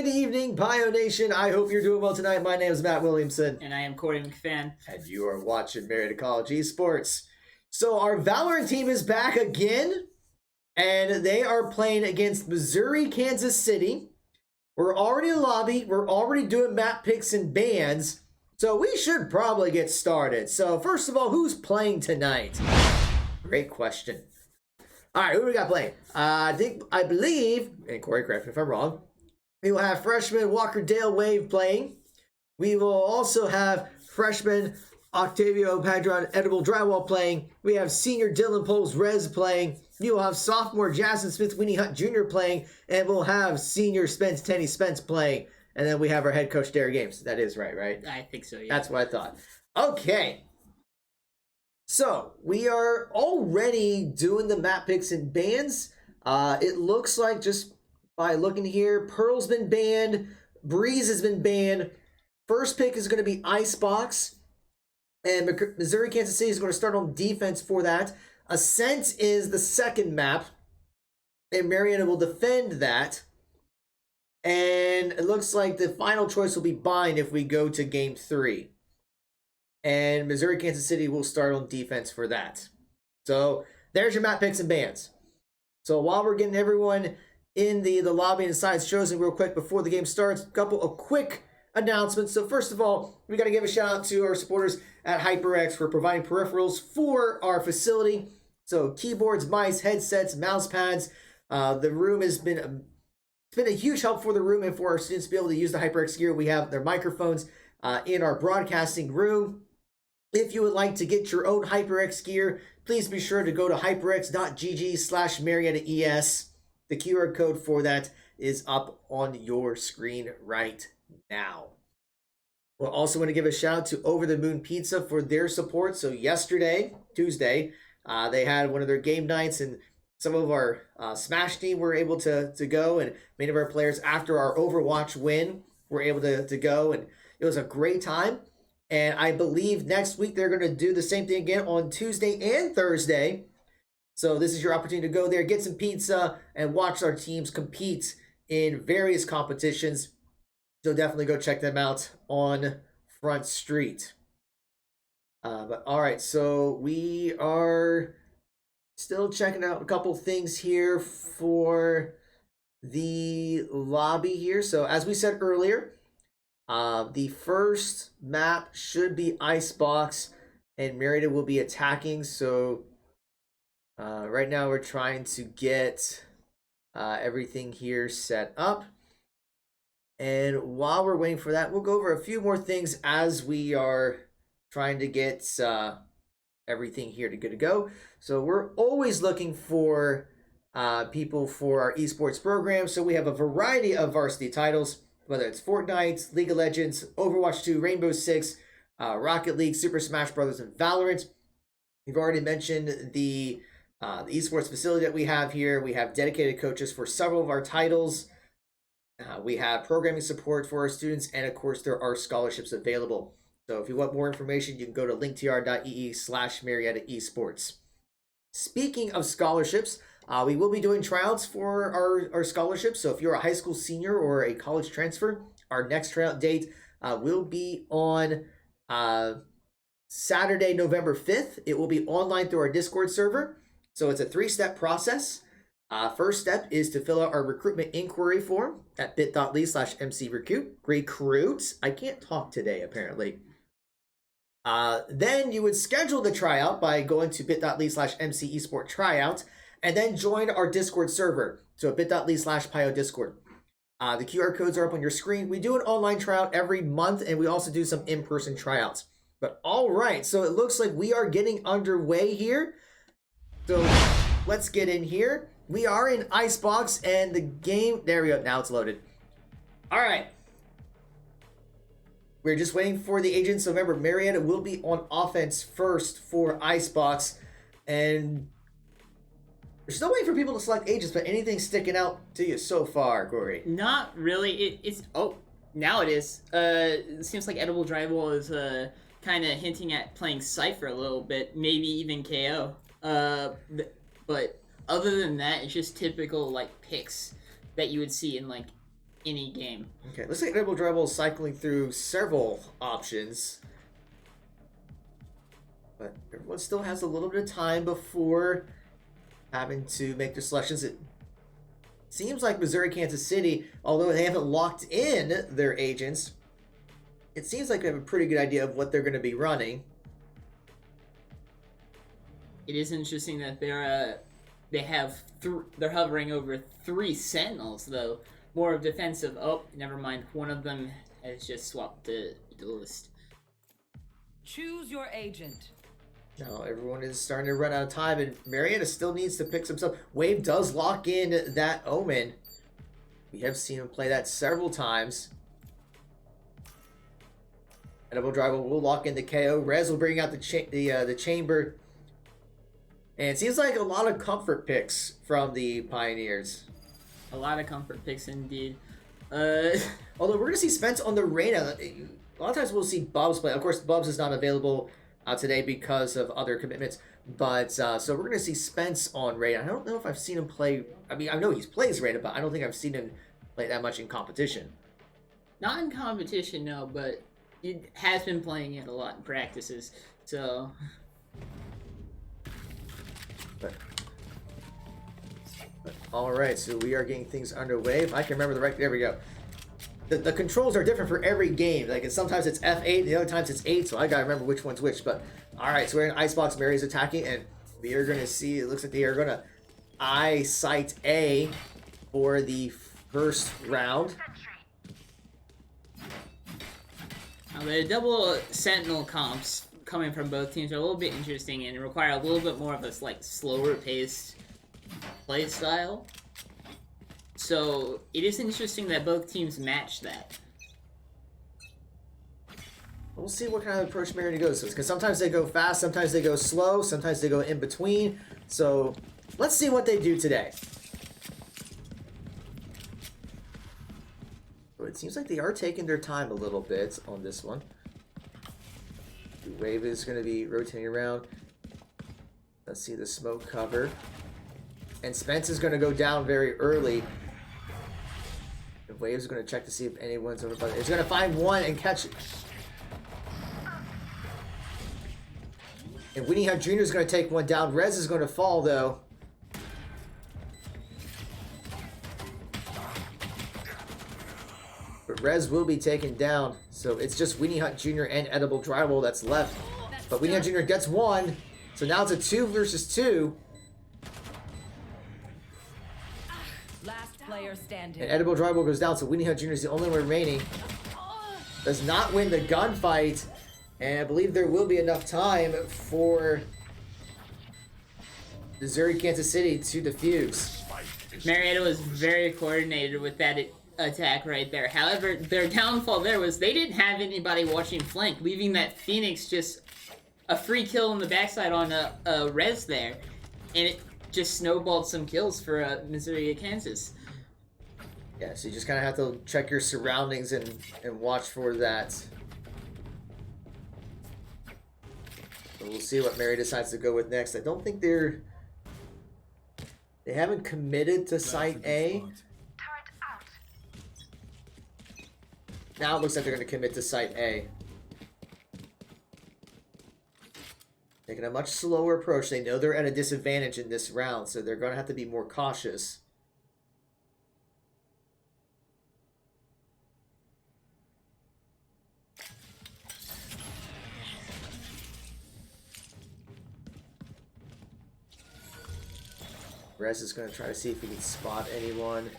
Good evening, Bio Nation. I hope you're doing well tonight. My name is Matt Williamson. And I am Corey McFan. And you are watching Marietta College Esports. So our Valorant team is back again. And they are playing against Missouri, Kansas City. We're already in the lobby. We're already doing map picks and bans. So we should probably get started. So first of all, who's playing tonight? Great question. All right, who do we got playing? I believe, and Corey, correct me if I'm wrong, we will have freshman Walker Dale Wave playing. We will also have freshman Octavio Padron Edible Drywall playing. We have senior Dylan Poles Rez playing. You will have sophomore Jasmine Smith Winnie Hunt Jr. playing. And we'll have senior Spence Tenny Spence playing. And then we have our head coach Derek Games. That is right? I think so, yeah. That's what I thought. Okay. So, we are already doing the map picks and bans. It looks like, just by looking here, Pearl's been banned, Breeze has been banned. First pick is going to be Icebox, and Missouri, Kansas City is going to start on defense for that. Ascent is the second map, and Marietta will defend that. And it looks like the final choice will be Bind if we go to game 3. And Missouri, Kansas City will start on defense for that. So there's your map picks and bans. So while we're getting everyone in the lobby and sides chosen real quick before the game starts, a couple of quick announcements. So first of all, we got to give a shout out to our supporters at HyperX for providing peripherals for our facility. So keyboards, mice, headsets, mouse pads. The room has been it's been a huge help for the room and for our students to be able to use the HyperX gear. We have their microphones in our broadcasting room. If you would like to get your own HyperX gear, please be sure to go to hyperx.gg/MariettaES. The QR code for that is up on your screen right now. We'll also want to give a shout out to Over the Moon Pizza for their support. So yesterday, Tuesday, they had one of their game nights, and some of our Smash team were able to go, and many of our players after our Overwatch win were able to go, and it was a great time. And I believe next week they're going to do the same thing again on Tuesday and Thursday. So this is your opportunity to go there, get some pizza, and watch our teams compete in various competitions. So definitely go check them out on Front Street. But all right, so we are still checking out a couple things here for the lobby here. So as we said earlier, the first map should be Icebox, and Marietta will be attacking. So right now we're trying to get everything here set up. And while we're waiting for that, we'll go over a few more things as we are trying to get everything here to good to go. So we're always looking for people for our esports program. So we have a variety of varsity titles, whether it's Fortnite, League of Legends, Overwatch 2, Rainbow Six, Rocket League, Super Smash Bros., and Valorant. We've already mentioned the esports facility that we have here. We have dedicated coaches for several of our titles. We have programming support for our students, and of course, there are scholarships available. So if you want more information, you can go to linktr.ee/Marietta Esports. Speaking of scholarships, we will be doing tryouts for our scholarships. So if you're a high school senior or a college transfer, our next tryout date will be on Saturday, November 5th. It will be online through our Discord server. So it's a 3-step process. First step is to fill out our recruitment inquiry form at bit.ly/mcrecruit. I can't talk today, apparently. Then you would schedule the tryout by going to bit.ly/mcesporttryout and then join our Discord server. So bit.ly/PioDiscord. The QR codes are up on your screen. We do an online tryout every month, and we also do some in-person tryouts. But all right, so it looks like we are getting underway here. So let's get in here. We are in Icebox, and the game, there we go, now it's loaded. All right. We're just waiting for the agents. So remember, Marietta will be on offense first for Icebox, and we're still waiting for people to select agents, but anything sticking out to you so far, Corey? Not really. Now it is. It seems like Edible Drywall is kind of hinting at playing Cypher a little bit, maybe even KO. But other than that, it's just typical like picks that you would see in like any game. Okay, looks like Edible Dribble is cycling through several options. But everyone still has a little bit of time before having to make their selections. It seems like Missouri, Kansas City, although they haven't locked in their agents, it seems like they have a pretty good idea of what they're going to be running. It is interesting that they're hovering over 3 Sentinels though. More of defensive. Oh, never mind. One of them has just swapped the duelist. Choose your agent. Now everyone is starting to run out of time, and Marietta still needs to pick some stuff. Wave does lock in that Omen. We have seen him play that several times. Edible Driver will lock in the KO. Rez will bring out the chamber. And it seems like a lot of comfort picks from the Pioneers. A lot of comfort picks indeed. Although we're going to see Spence on the Reyna. A lot of times we'll see Bubs play. Of course, Bubs is not available today because of other commitments. But, so we're going to see Spence on Reyna. I don't know if I've seen him play. I mean, I know he plays Reyna, but I don't think I've seen him play that much in competition. Not in competition, no, but he has been playing it a lot in practices. So... All right, so we are getting things underway. If I can remember the right, there we go. The controls are different for every game. Like, sometimes it's F8, the other times it's 8, so I gotta remember which one's which. But all right, so we're in Icebox. Mary's attacking, and we are gonna see. It looks like they are gonna eye site A for the first round. Now, the double Sentinel comps coming from both teams are a little bit interesting and require a little bit more of a slower paced play style. So it is interesting that both teams match that. We'll see what kind of approach Marietta goes with, because sometimes they go fast, sometimes they go slow, sometimes they go in between. So let's see what they do today. But it seems like they are taking their time a little bit on this one. The wave is going to be rotating around. Let's see the smoke cover. And Spence is going to go down very early. The wave's going to check to see if anyone's over. It's going to find one and catch it. And Winnie Hunt Jr. is going to take one down. Rez is going to fall, though. But Rez will be taken down. So it's just Winnie Hunt Jr. and Edible Drywall that's left. But Winnie Hunt Jr. gets one. So now it's a 2 versus 2. Last player standing. And Edible Drywall goes down, so Winnie Hunt Jr. is the only one remaining. Does not win the gunfight. And I believe there will be enough time for Missouri, Kansas City to defuse. Marietta was very coordinated with that attack right there. However, their downfall there was they didn't have anybody watching flank, leaving that Phoenix just a free kill on the backside on a Rez there. And it just snowballed some kills for Missouri, Kansas. Yeah, so you just kind of have to check your surroundings and watch for that. So we'll see what Mary decides to go with next. I don't think they haven't committed to Site A. Now it looks like they're going to commit to Site A. Taking a much slower approach. They know they're at a disadvantage in this round, so they're going to have to be more cautious. Rez is going to try to see if he can spot anyone.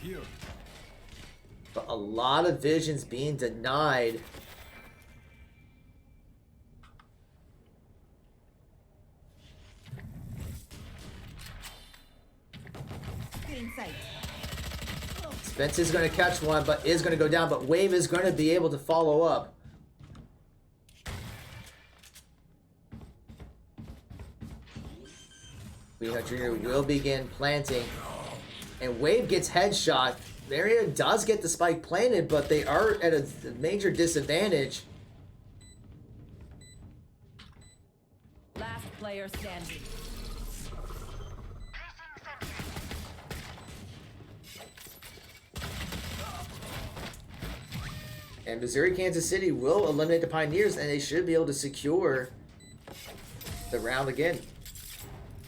Here. But a lot of visions being denied. Spence is going to catch one, but is going to go down. But Wave is going to be able to follow up. Weena Jr. will begin planting. And Wave gets headshot. Marietta does get the spike planted, but they are at a major disadvantage. player standing. And Missouri, Kansas City will eliminate the Pioneers, and they should be able to secure the round again.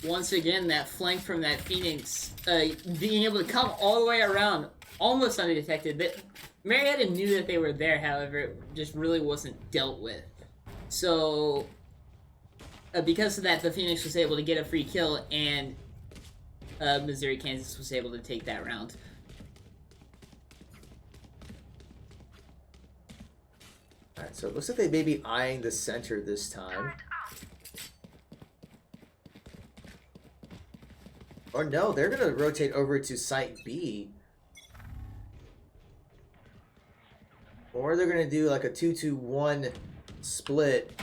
Once again, that flank from that Phoenix, being able to come all the way around, almost undetected. That Marietta knew that they were there, however, it just really wasn't dealt with. So, because of that, the Phoenix was able to get a free kill, and Missouri, Kansas was able to take that round. Alright, so it looks like they may be eyeing the center this time. Or no, they're going to rotate over to Site B. Or they're going to do like a 2-2-1 split.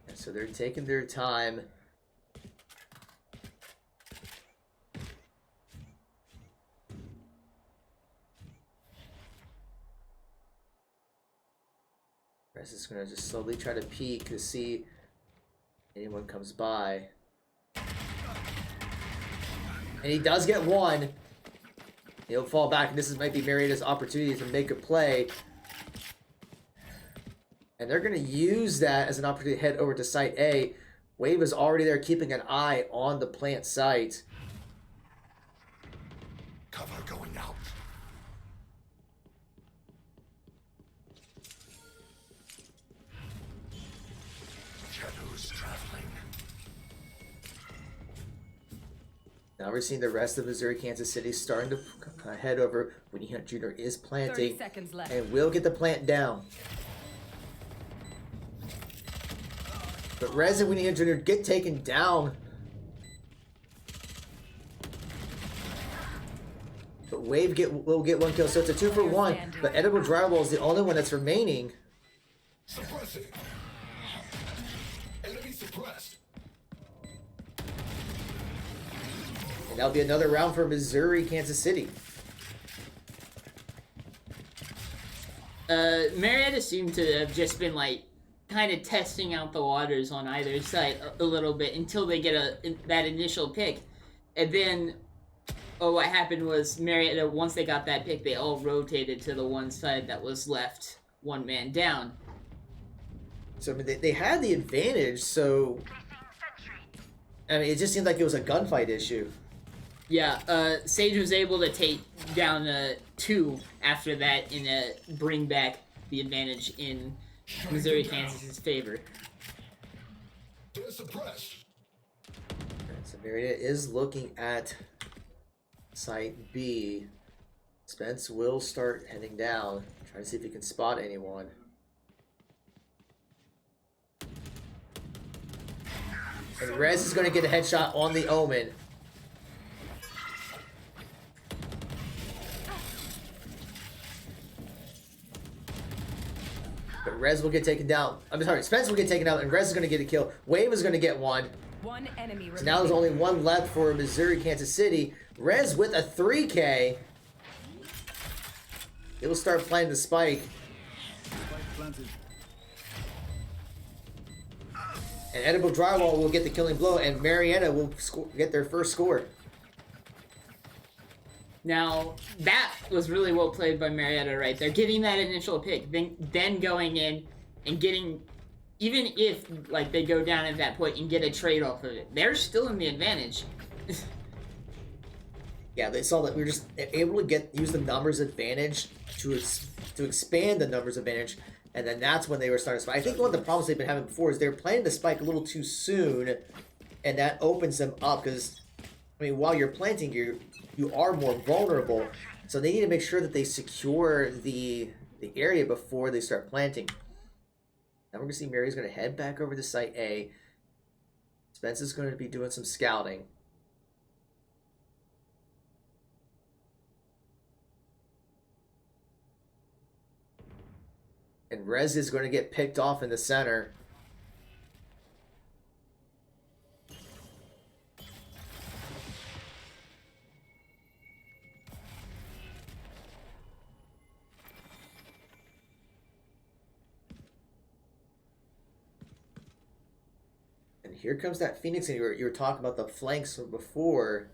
And so they're taking their time. Rez is going to just slowly try to peek to see if anyone comes by. And he does get one. He'll fall back, and this might be Marietta's opportunity to make a play. And they're going to use that as an opportunity to head over to Site A. Wave is already there keeping an eye on the plant site. Cover going out. Shadows traveling. Now we're seeing the rest of Missouri, Kansas City starting to head over. Winnie Hunt Jr. is 30 planting seconds left. and will get the plant down. But Rez and Winnie Hunt Jr. get taken down. But Wave will get one kill, so it's a 2-for-1. But Edible Drywall is the only one that's remaining. Suppressing. Enemy suppressed. And that'll be another round for Missouri, Kansas City. Marietta seemed to have just been like kind of testing out the waters on either side a little bit until they get that initial pick, and then what happened was Marietta, once they got that pick, they all rotated to the one side that was left one man down. So I mean, they had the advantage. So I mean, it just seemed like it was a gunfight issue. Yeah, Sage was able to take down 2 after that and bring back the advantage in Missouri, Kansas's favor. They're suppressed. So Marietta is looking at Site B. Spence will start heading down, trying to see if he can spot anyone. And Rez is going to get a headshot on the Omen. But Rez will get taken down. I'm sorry, Spence will get taken out, and Rez is going to get a kill. Wave is going to get one. One enemy remaining. So now there's only one left for Missouri, Kansas City. Rez with a 3K. He'll start playing the spike. And Edible Drywall will get the killing blow, and Marietta will get their first score. Now, that was really well played by Marietta right there. Getting that initial pick, then going in and getting, even if like they go down at that point and get a trade off of it, they're still in the advantage. Yeah, they saw that we were just able to use the numbers advantage to expand the numbers advantage, and then that's when they were starting to spike. I think one of the problems they've been having before is they're playing the spike a little too soon, and that opens them up because, I mean, while you're planting, you are more vulnerable, so they need to make sure that they secure the area before they start planting. Now we're going to see Mary's going to head back over to Site A. Spence is going to be doing some scouting. And Rez is going to get picked off in the center. here comes that Phoenix, and you were talking about the flanks from before.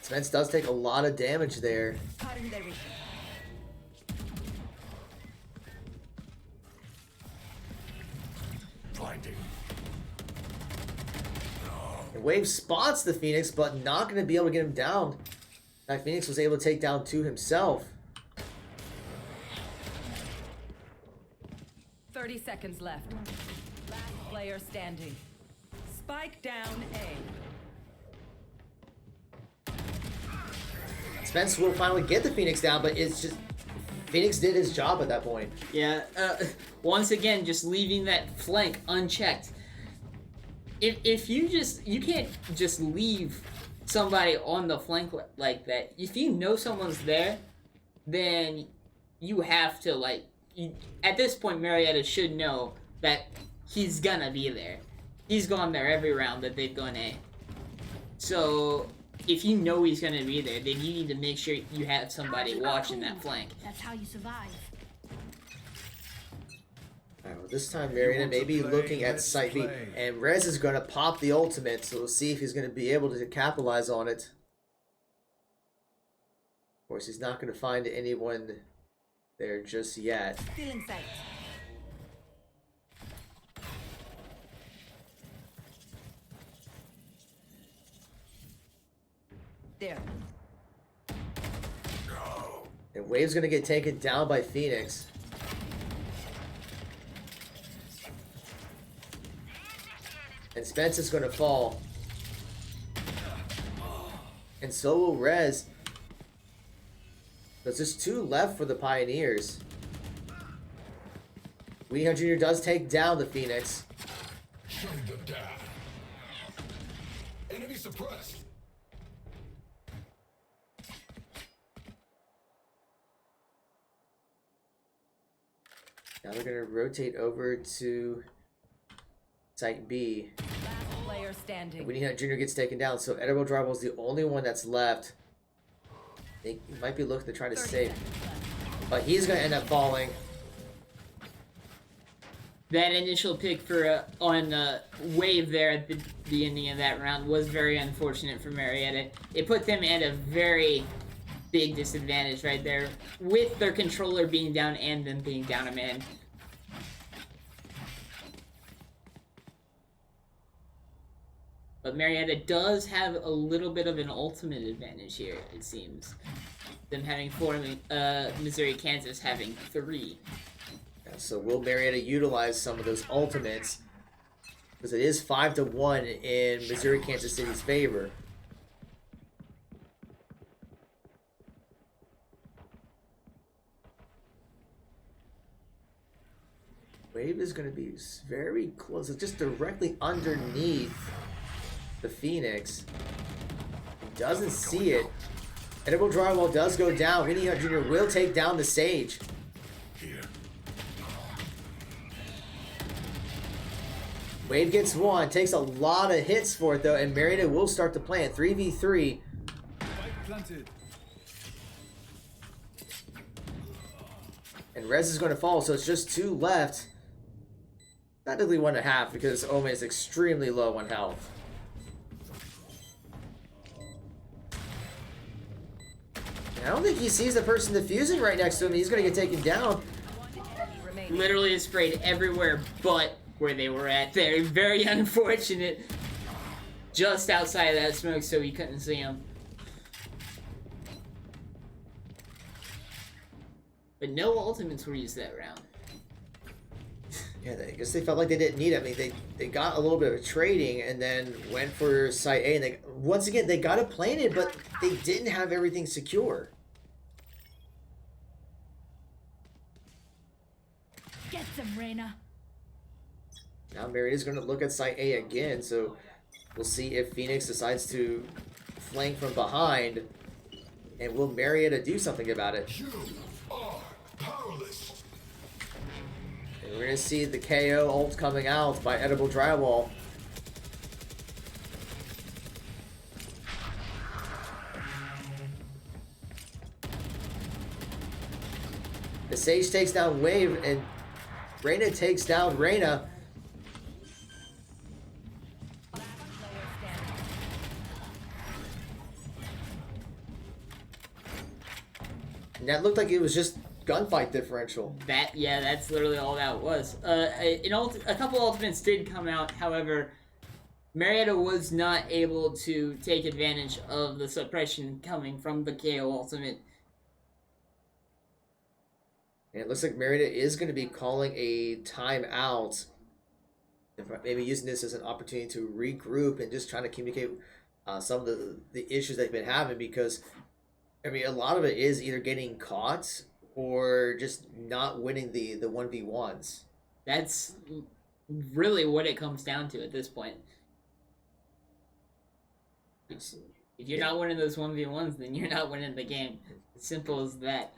Spence does take a lot of damage there. Blinding. And Wave spots the Phoenix, but not going to be able to get him down. That Phoenix was able to take down 2 himself. 30 seconds left. Last player standing. Spike down A. Spence will finally get the Phoenix down, but it's just Phoenix did his job at that point. Yeah, once again, just leaving that flank unchecked. If you can't just leave somebody on the flank like that. If you know someone's there, then you have to, like, at this point, Marietta should know that he's gonna be there. He's gone there every round that they've gone A. So if you know he's gonna be there, then you need to make sure you have somebody watching that flank. That's how you survive. Alright, well, this time Marietta may be looking at site B, and Rez is going to pop the ultimate, so we'll see if he's going to be able to capitalize on it. Of course, he's not going to find anyone there just yet. Still in sight. There. And Wave's going to get taken down by Phoenix. And Spence is going to fall. And so will Rez. There's just 2 left for the Pioneers. Weenie Jr. does take down the Phoenix. Shutting them down. Enemy suppressed. Now they're going to rotate over to Site B. Last player standing. Weenie Jr. gets taken down, so Edible Drive was the only one that's left. I think he might be looking to try to 30 save. seconds left. But he's going to end up falling. That initial pick for on Wave there at the ending of that round was very unfortunate for Marietta. It put them at a very big disadvantage right there, with their controller being down and them being down a man. But Marietta does have a little bit of an ultimate advantage here, it seems. Them having 4, Missouri, Kansas having 3. Yeah, so will Marietta utilize some of those ultimates? Because it is 5-1 in Missouri, Kansas City's favor. Wave is going to be very close. It's just directly underneath the Phoenix. He doesn't see it. Edible Drywall does go down. Winnie Hunt Jr. will take down the Sage. Here. Wave gets 1. Takes a lot of hits for it, though. And Marietta will start to plan. 3v3. Planted. And Rez is going to fall, so it's just 2 left. Technically 1.5, because Ome is extremely low on health. And I don't think he sees the person defusing right next to him. He's going to get taken down. Remaining. Literally is sprayed everywhere but where they were at. They're very unfortunate. Just outside of that smoke, so we couldn't see him. But no ultimates were used that round. Yeah, I guess they felt like they didn't need it. I mean, they got a little bit of trading and then went for Site A. And they, once again, they got it planted, but they didn't have everything secure. Get them, Reyna. Now Marietta's going to look at Site A again, so we'll see if Phoenix decides to flank from behind. And will Marietta do something about it? You are powerless. And we're going to see the KO ult coming out by Edible Drywall. The Sage takes down Wave, and Reyna takes down Reyna. Last player standing. And that looked like it was just gunfight differential. That's literally all that was. A couple ultimates did come out, however, Marietta was not able to take advantage of the suppression coming from the KO ultimate. And it looks like Marietta is going to be calling a timeout. Maybe using this as an opportunity to regroup and just trying to communicate some of the issues they've been having, because, I mean, a lot of it is either getting caught or just not winning the 1v1s. That's really what it comes down to at this point. If you're not winning those 1v1s, then you're not winning the game. Simple as that.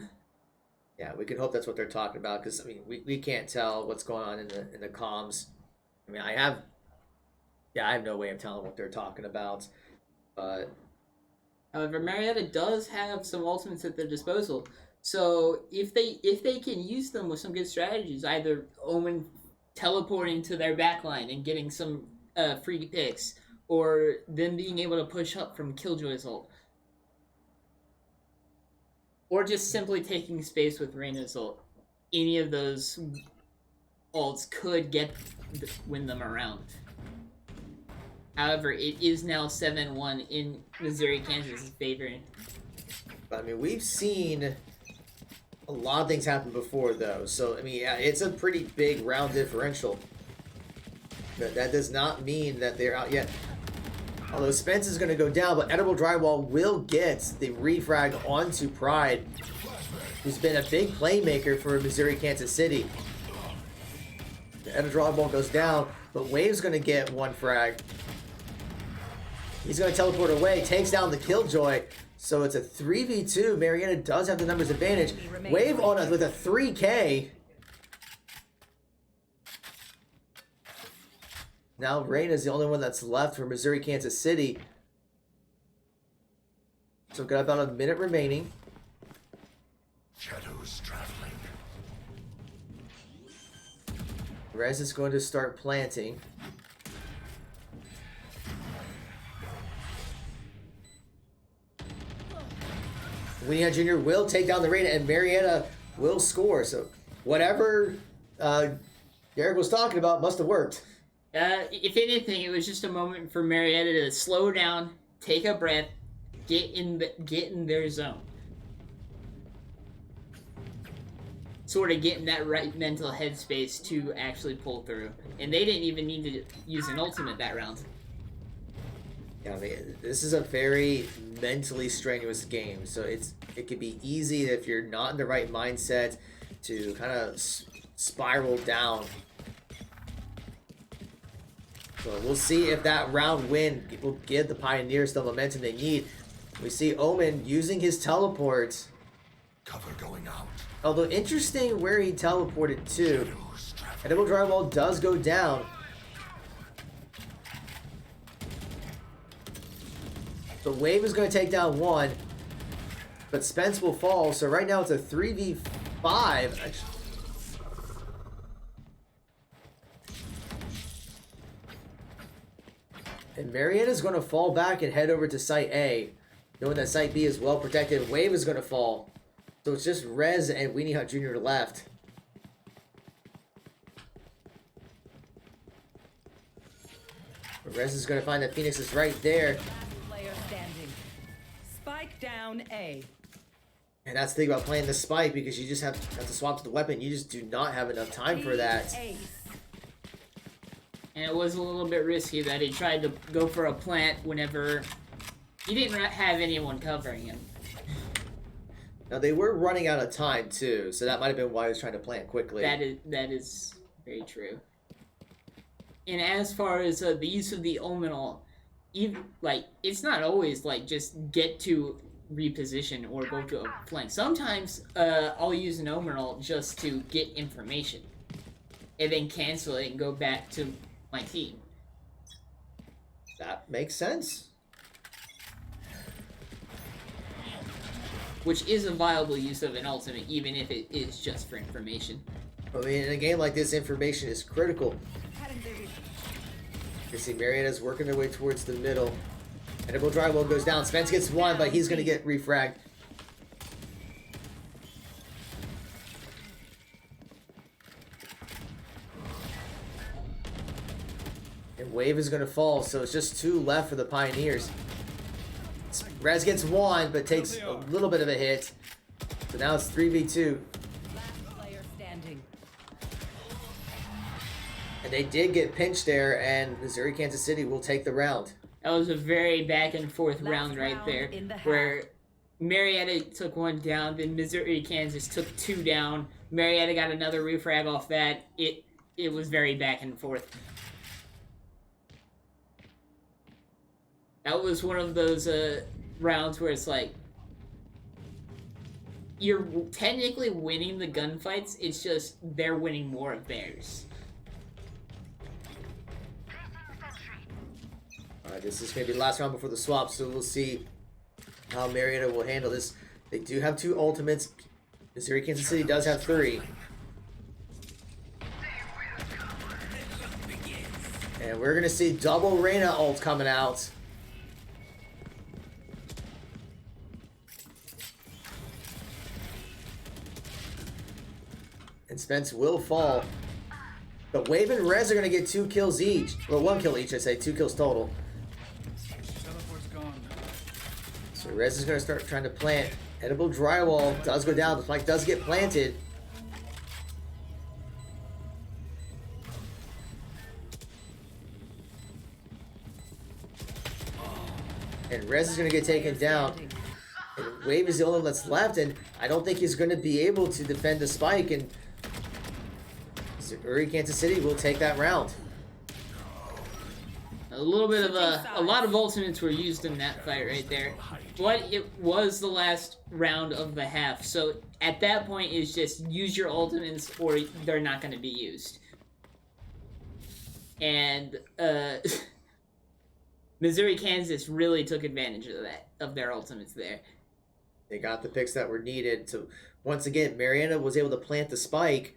Yeah, we can hope that's what they're talking about, because I mean we can't tell what's going on in the comms. I mean, I have no way of telling what they're talking about, but However, Marietta does have some ultimates at their disposal. So if they can use them with some good strategies, either Omen teleporting to their backline and getting some free picks, or them being able to push up from Killjoy's ult, or just simply taking space with Reyna's ult, any of those ults could win them around. However, it is now 7-1 in Missouri, Kansas' favor. I mean, we've seen a lot of things happen before, though. So, I mean, yeah, it's a pretty big round differential. But that does not mean that they're out yet. Although Spence is going to go down, but Edible Drywall will get the refrag onto Pride, who's been a big playmaker for Missouri, Kansas City. The Edible Drywall goes down, but Wave's going to get one frag. He's going to teleport away, takes down the Killjoy. So it's a 3v2. Marietta does have the numbers advantage. Wave on us with a 3K. Now Reyna's the only one that's left for Missouri, Kansas City. So got about a minute remaining. Shadows traveling. Rez is going to start planting. Winnie Jr. will take down the Reyna, and Marietta will score. So whatever Derek was talking about must have worked. If anything, it was just a moment for Marietta to slow down, take a breath, get in their zone. Sort of get in that right mental headspace to actually pull through. And they didn't even need to use an ultimate that round. Yeah, I mean, this is a very mentally strenuous game, so it could be easy if you're not in the right mindset to kind of spiral down. So we'll see if that round win will give the Pioneers the momentum they need. We see Omen using his teleport. Cover going out. Although interesting where he teleported to. Shadows traveling. Edible Drywall does go down. The Wave is going to take down one, but Spence will fall. So right now it's a 3v5. And Marietta's going to fall back and head over to Site A, knowing that Site B is well protected. Wave is going to fall. So it's just Rez and Weenie Hut Jr. left. Rez is going to find that Phoenix is right there. Player standing. Spike down A. And that's the thing about playing the Spike, because you just have to swap to the weapon. You just do not have enough time for that. Ace. And it was a little bit risky that he tried to go for a plant whenever he didn't have anyone covering him. Now they were running out of time too, so that might have been why he was trying to plant quickly. That is very true. And as far as the use of the Omenal, even it's not always just get to reposition or go to a flank. Sometimes I'll use an Omenal just to get information, and then cancel it and go back to my team. That makes sense. Which is a viable use of an ultimate, even if it is just for information. I mean, in a game like this, information is critical. You see Marietta's working their way towards the middle. Edible drywall goes down. Spence gets one, but he's going to get refragged. And Wave is going to fall, so it's just 2 left for the Pioneers. Rez gets 1, but takes a little bit of a hit. So now it's 3v2. Last player standing. And they did get pinched there, and Missouri Kansas City will take the round. That was a very back and forth Last round right round there, in the half. where Marietta took 1 down, then Missouri Kansas took 2 down. Marietta got another refrag off that. It was very back and forth. That was one of those rounds where it's like you're technically winning the gunfights. It's just they're winning more of theirs. Alright, this is going to be the last round before the swap, so we'll see how Marietta will handle this. They do have 2 ultimates. Missouri Kansas City does have 3. And we're going to see double Reyna ult coming out. And Spence will fall. But Wave and Rez are going to get 2 kills each. Well, 1 kill each, I'd say. 2 kills total. Teleport's gone. So Rez is going to start trying to plant. Edible drywall does go down. The spike does get planted. And Rez is going to get taken down. And Wave is the only one that's left, and I don't think he's going to be able to defend the spike. And Missouri Kansas City will take that round. A little bit of a lot of ultimates were used in that fight right there. But it was the last round of the half, so at that point it's just use your ultimates or they're not going to be used. And Missouri Kansas really took advantage of that, of their ultimates there. They got the picks that were needed. So once again, Marietta was able to plant the spike,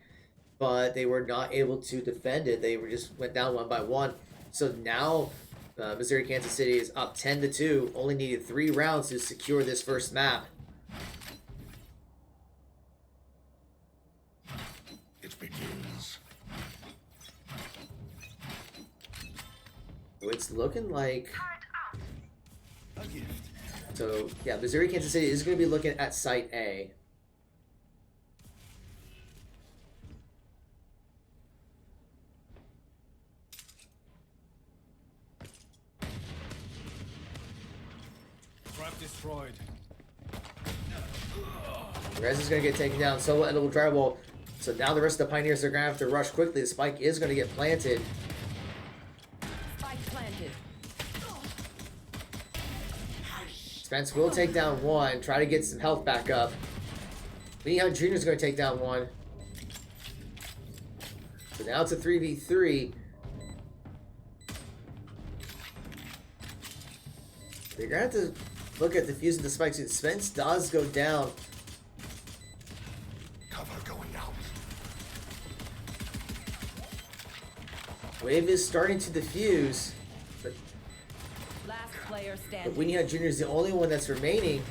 but they were not able to defend it. They were just went down 1 by 1. So now Missouri Kansas City is up 10-2. Only needed 3 rounds to secure this first map. It begins. So it's looking like. A gift. So yeah, Missouri Kansas City is going to be looking at Site A. Trap destroyed. Rez is going to get taken down. Solo edible drywall. So now the rest of the Pioneers are going to have to rush quickly. The spike is going to get planted. Spike planted. Spence will take down 1. Try to get some health back up. Leon Jr. is going to take down 1. So now it's a 3v3. They're going to have to look at defusing the spikes. Spence does go down. Cover going out. Wave is starting to defuse. But Last player standing. Leon Jr. is the only one that's remaining.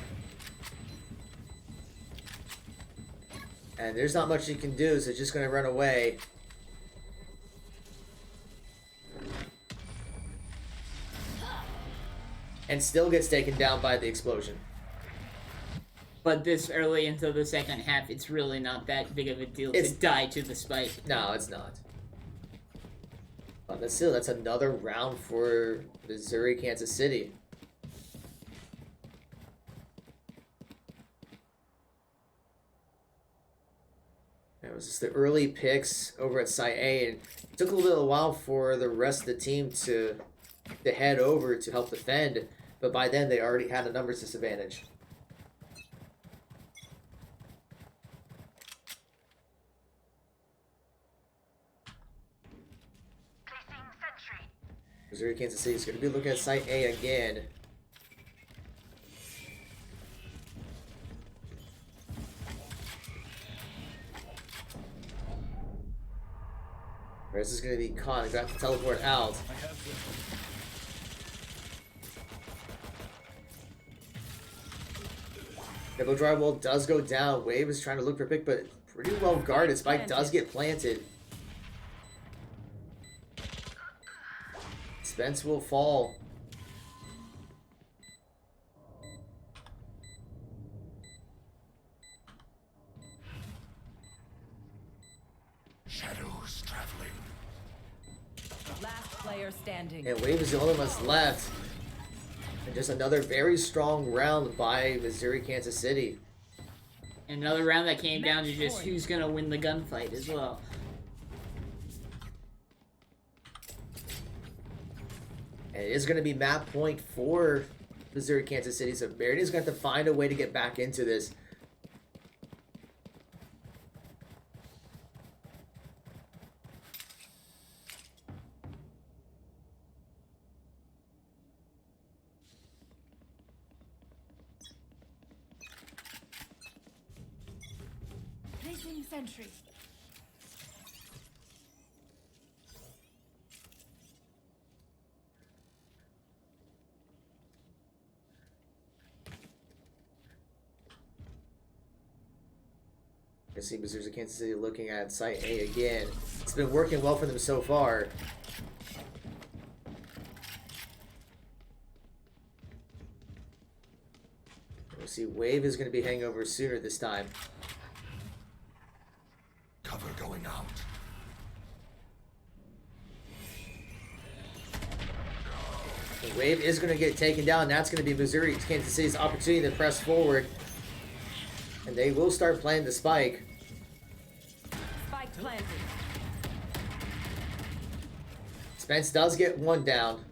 And there's not much he can do, so it's just going to run away. And still gets taken down by the explosion. But this early into the second half, it's really not that big of a deal to die to the spike. No, it's not. But still, that's another round for Missouri, Kansas City. It was just the early picks over at Site A, and it took a little bit of a while for the rest of the team to head over to help defend, but by then they already had a numbers disadvantage. Missouri, Kansas City is going to be looking at Site A again. this is going to be Khan. Got to teleport out. I have this. Double drywall does go down. Wave is trying to look for pick, but pretty well guarded. Spike does get planted. Spence will fall. Shadows traveling. Last player standing. And Wave is the only ones left. And just another very strong round by Missouri, Kansas City. Another round that came down to just who's gonna win the gunfight as well. And it is going to be map point for Missouri, Kansas City. So Marietta is going to have to find a way to get back into this. Placing sentry. You see Missouri, Kansas City looking at site A again. It's been working well for them so far. We'll see Wave is going to be heading over sooner this time. Cover going out. The Wave is going to get taken down. That's going to be Missouri, Kansas City's opportunity to press forward. And they will start playing the spike. Spike planted. Spence does get one down.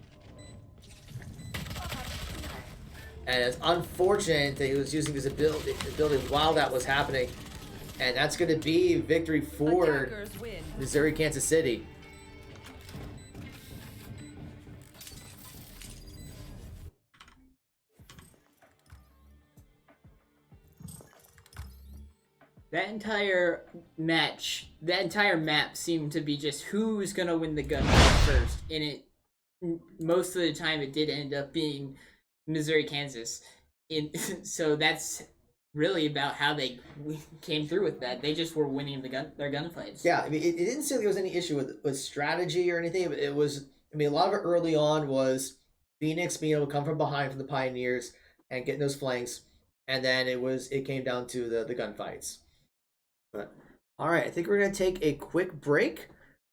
And it's unfortunate that he was using his ability while that was happening. And that's going to be victory for Attackers win. Missouri, Kansas City. That entire map seemed to be just who's gonna win the gunfight first, and it most of the time it did end up being Missouri, Kansas. So that's really about how they came through with that. They just were winning their gunfights. Yeah, I mean, it didn't say there was any issue with strategy or anything. But it was, I mean, a lot of it early on was Phoenix being able to come from behind from the Pioneers and getting those flanks, and then it came down to the gunfights. But all right, I think we're gonna take a quick break,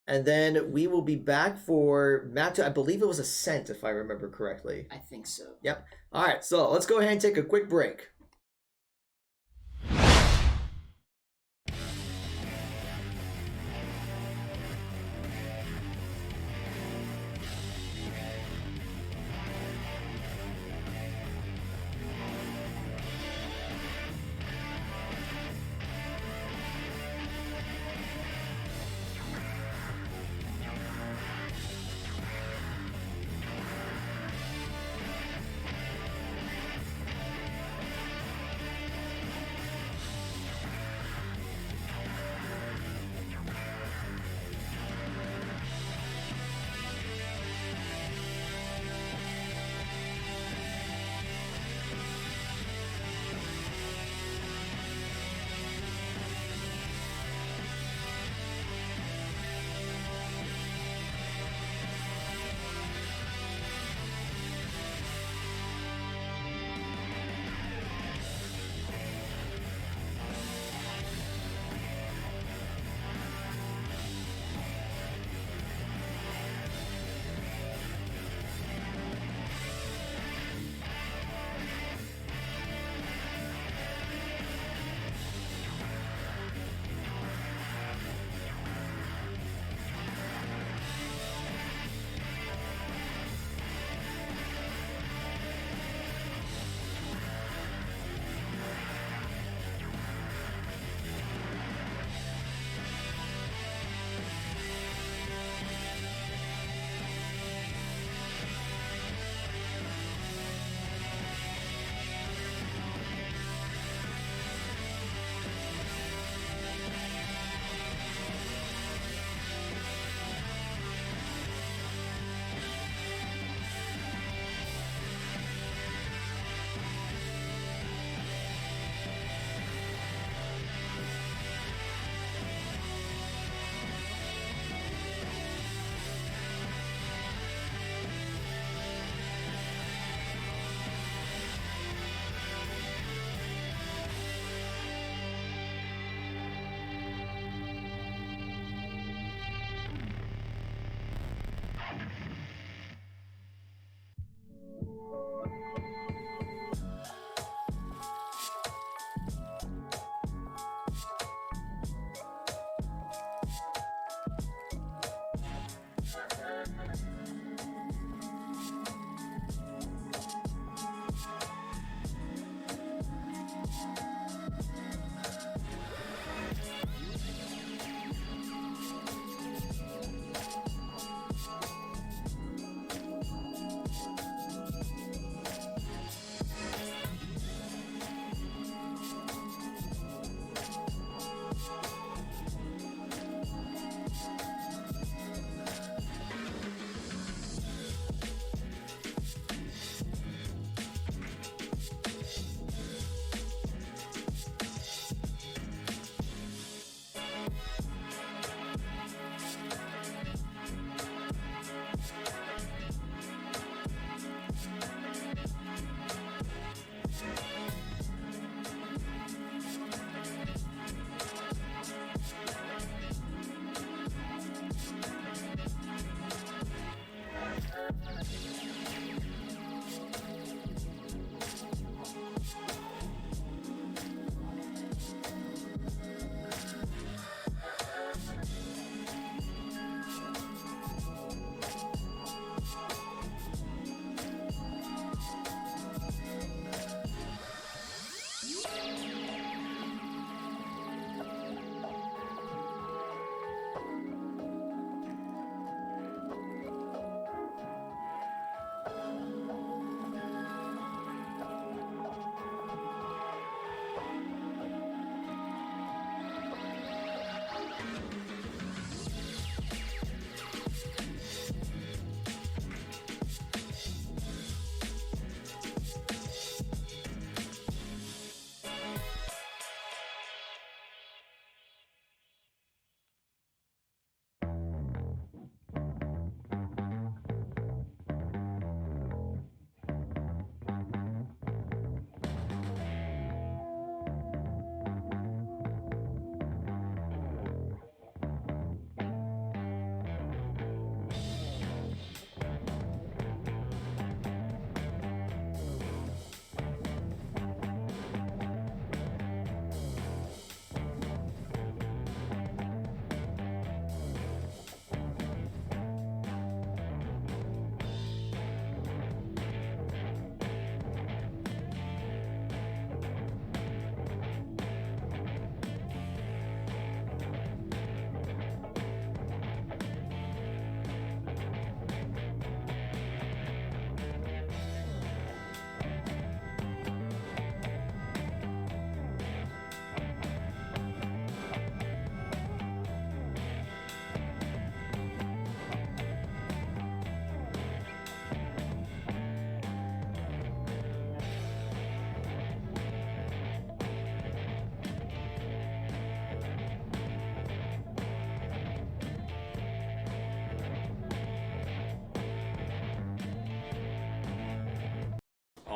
and then we will be back for map 2. I believe it was Ascent, if I remember correctly. I think so. Yep. All right, so let's go ahead and take a quick break.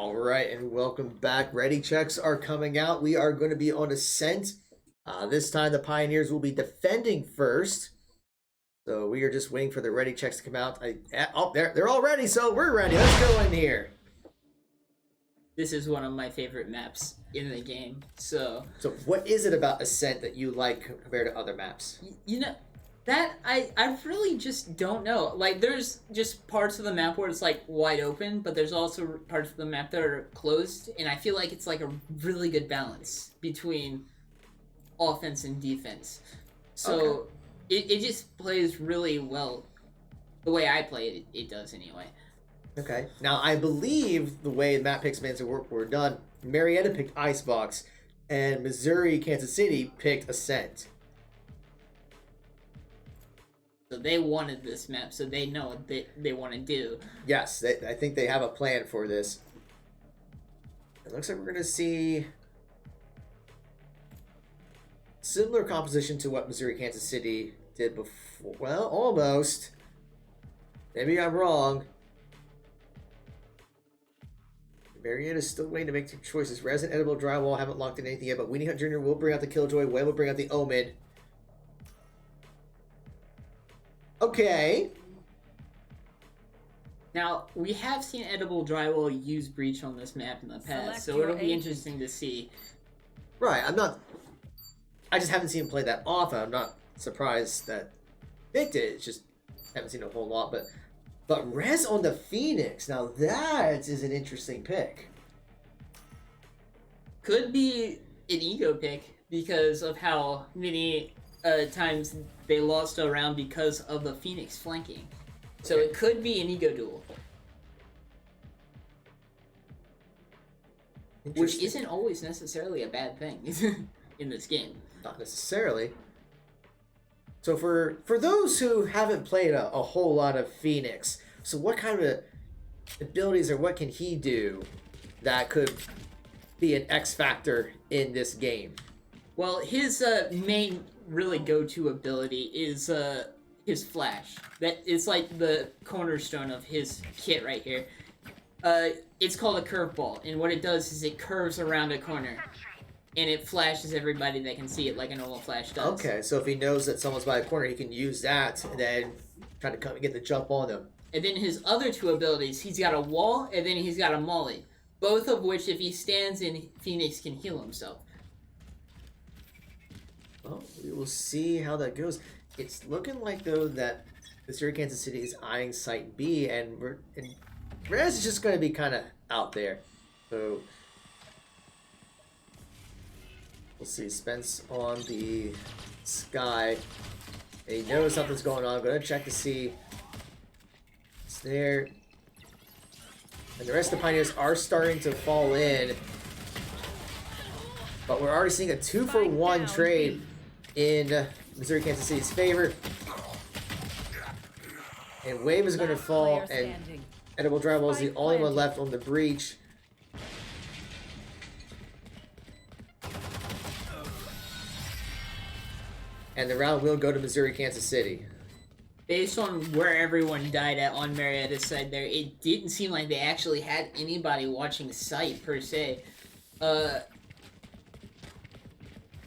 All right, and welcome back. Ready checks are coming out. We are going to be on Ascent. This time the Pioneers will be defending first. So we are just waiting for the ready checks to come out. They're all ready, so we're ready. Let's go in here. This is one of my favorite maps in the game. So what is it about Ascent that you like compared to other maps? you know, that I really just don't know. Like, there's just parts of the map where it's like wide open, but there's also parts of the map that are closed, and I feel like it's like a really good balance between offense and defense. So it just plays really well. The way I play it, it does anyway. Okay. Now, I believe the way map picks were done, Marietta picked Icebox, and Missouri, Kansas City picked Ascent. So they wanted this map, so they know what they want to do. Yes, I think they have a plan for this. It looks like we're going to see similar composition to what Missouri, Kansas City did before. Well, almost. Maybe I'm wrong. Marietta's still waiting to make two choices. Resin, Edible, Drywall haven't locked in anything yet, but Weenie Hunt Jr. will bring out the Killjoy. Webb will bring out the Omen. Okay. Now, we have seen Edible Drywall use Breach on this map in the past, so it'll be interesting to see. Right, I just haven't seen him play that often. I'm not surprised that picked it. It's just haven't seen a whole lot, but Rez on the Phoenix. Now that is an interesting pick. Could be an ego pick because of how many times they lost a round because of the Phoenix flanking. So it could be an ego duel. Which isn't always necessarily a bad thing in this game. Not necessarily. So for those who haven't played a whole lot of Phoenix, so what kind of abilities or what can he do that could be an X factor in this game? Well, his main really go-to ability is his flash. That is like the cornerstone of his kit right here. It's called a curveball, and what it does is it curves around a corner, and it flashes everybody that can see it like a normal flash does. Okay, so if he knows that someone's by a corner, he can use that and then try to come and get the jump on them. And then his other two abilities, he's got a wall, and then he's got a molly. Both of which, if he stands in, Phoenix can heal himself. Well, we will see how that goes. It's looking like, though, that Missouri, Kansas City is eyeing Site B, and Rez is just going to be kind of out there. So we'll see. Spence on the Sky. And he knows something's going on. I'm going to check to see. It's there. And the rest of the Pioneers are starting to fall in. But we're already seeing a 2-for-1 trade in Missouri, Kansas City's favor. And Wave is going to fall, and Edible Drywall is the only one left on the breach. And the round will go to Missouri, Kansas City. Based on where everyone died at on Marietta's side there, it didn't seem like they actually had anybody watching Sight, per se.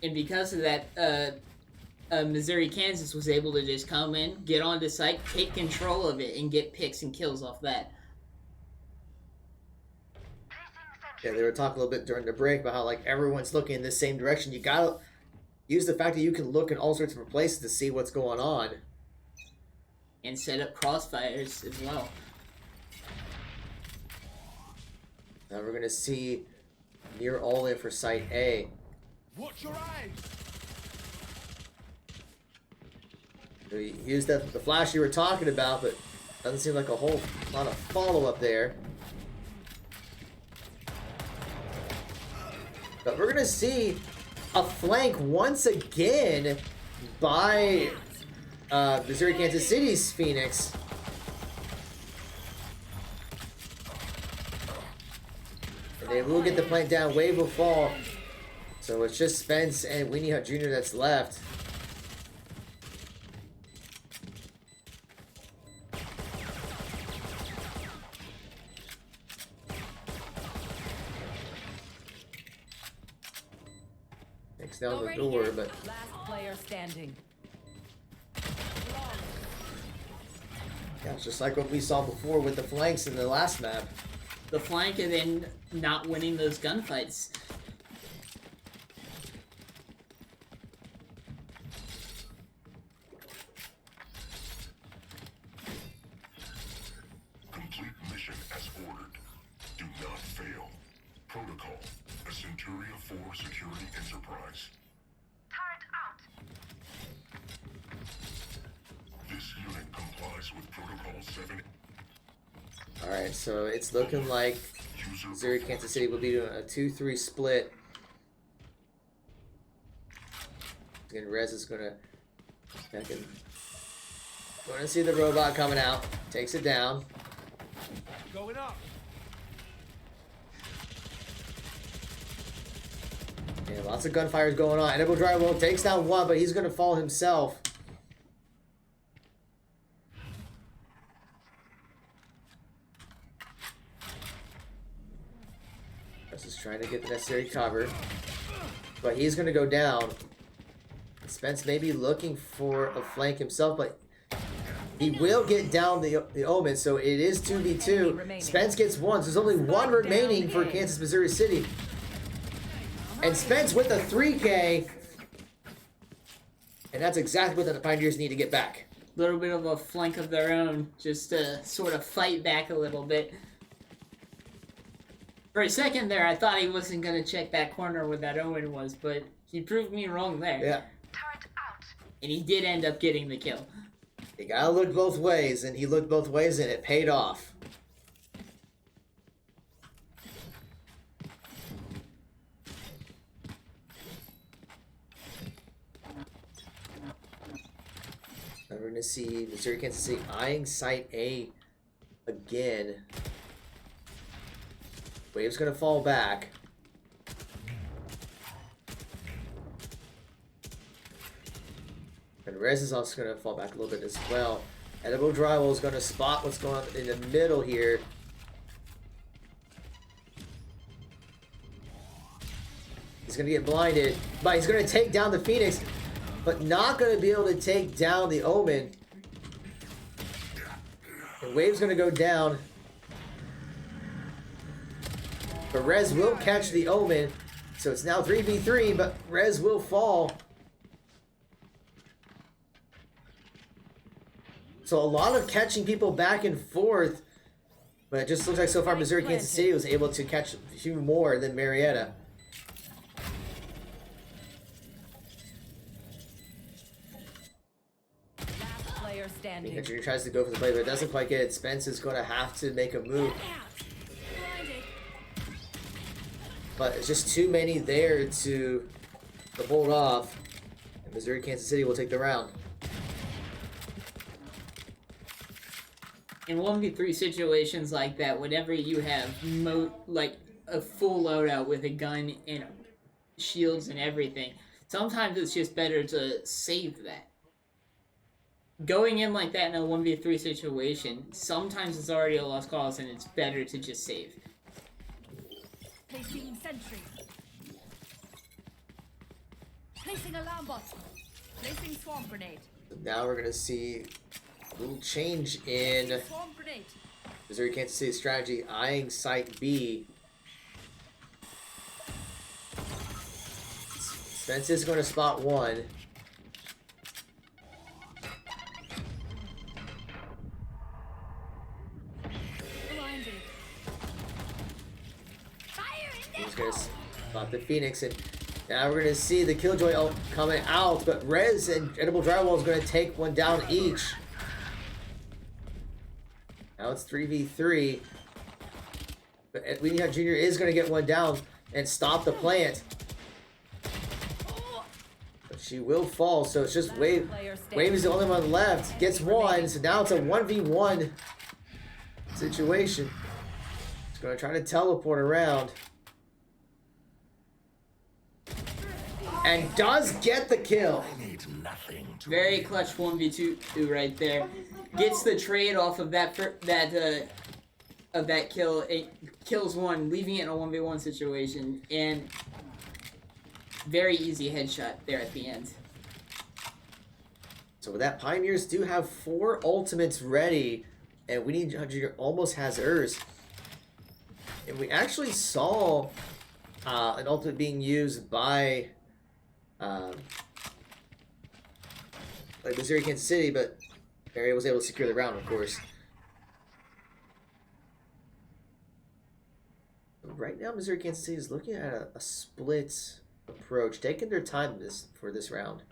And because of that, Missouri, Kansas was able to just come in, get onto Sight, take control of it, and get picks and kills off that. Yeah, they were talking a little bit during the break about how, like, everyone's looking in the same direction. You gotta use the fact that you can look in all sorts of places to see what's going on. And set up crossfires as well. Now we're gonna see near all in for Site A. Watch your eyes! So he used the flash you were talking about, but doesn't seem like a whole lot of follow-up there. But we're gonna see a flank once again by Missouri, Kansas City's Phoenix. And they will get the flank down. Wave will fall. So it's just Spence and Weenie Hunt Jr. that's left. Kicks down the door, but Last player standing. yeah, it's just like what we saw before with the flanks in the last map. The flank and then not winning those gunfights. Complete mission as ordered. Do not fail. Protocol. A Centuria 4 security enterprise. Turret out. This unit complies with Protocol 7. Alright, so it's looking like User Missouri, Kansas City will be doing a 2-3 split. Again, Rez is gonna see the robot coming out. Takes it down. Going up. Yeah, lots of gunfires going on. Edible Drywall takes down one, but he's gonna fall himself. Rez is trying to get the necessary cover, but he's gonna go down. Spence may be looking for a flank himself, but he will get down the Omen, so it is 2v2. Spence gets one, so there's only one remaining for Kansas, Missouri City. And Spence with a 3K. And that's exactly what the Pioneers need to get back. A little bit of a flank of their own, just to sort of fight back a little bit. For a second there, I thought he wasn't going to check that corner where that Owen was, but he proved me wrong there. Yeah. Turret out. And he did end up getting the kill. You gotta look both ways, and he looked both ways, and it paid off. Now we're gonna see Missouri, Kansas City eyeing site A again. Wave's gonna fall back. And Rez is also going to fall back a little bit as well. Edible Drywall is going to spot what's going on in the middle here. He's going to get blinded, but he's going to take down the Phoenix, but not going to be able to take down the Omen. And Wave's going to go down. But Rez will catch the Omen, so it's now 3v3, but Rez will fall. So a lot of catching people back and forth, but it just looks like so far Missouri, Kansas City was able to catch a few more than Marietta. Last player standing. Junior tries to go for the play, but it doesn't quite get it. Spence is going to have to make a move, Blinded. but it's just too many there to hold off. And Missouri, Kansas City will take the round. In 1v3 situations like that, whenever you have like a full loadout with a gun and shields and everything, sometimes it's just better to save that. Going in like that in a 1v3 situation, sometimes it's already a lost cause and it's better to just save. Placing sentry. Placing alarm bot. Placing swarm grenade. Now we're going to see a little change in Swarm grenade. Missouri, Kansas City strategy, eyeing site B. Spence is going to spot one. Blinded. Fire in He's going to spot the Phoenix, and now we're going to see the Killjoy coming out, but Rez and Edible Drywall is going to take one down each. Now it's 3v3. But Edwina Jr. is going to get one down and stop the plant. But she will fall, so it's just Wave. Wave is the only one left. Gets one, so now it's a 1v1 situation. He's going to try to teleport around. And does get the kill. Need nothing to Very clutch 1v2 right there. Gets the trade off of that kill. It kills one, leaving it in a 1v1 situation. And Very easy headshot there at the end. So with that, Pioneers do have 4 ultimates ready, and Winnie Jr. almost has hers. And we actually saw an ultimate being used by like Missouri, Kansas City, but Marietta was able to secure the round, of course. Right now, Missouri, Kansas City is looking at a split approach, taking their time for this round.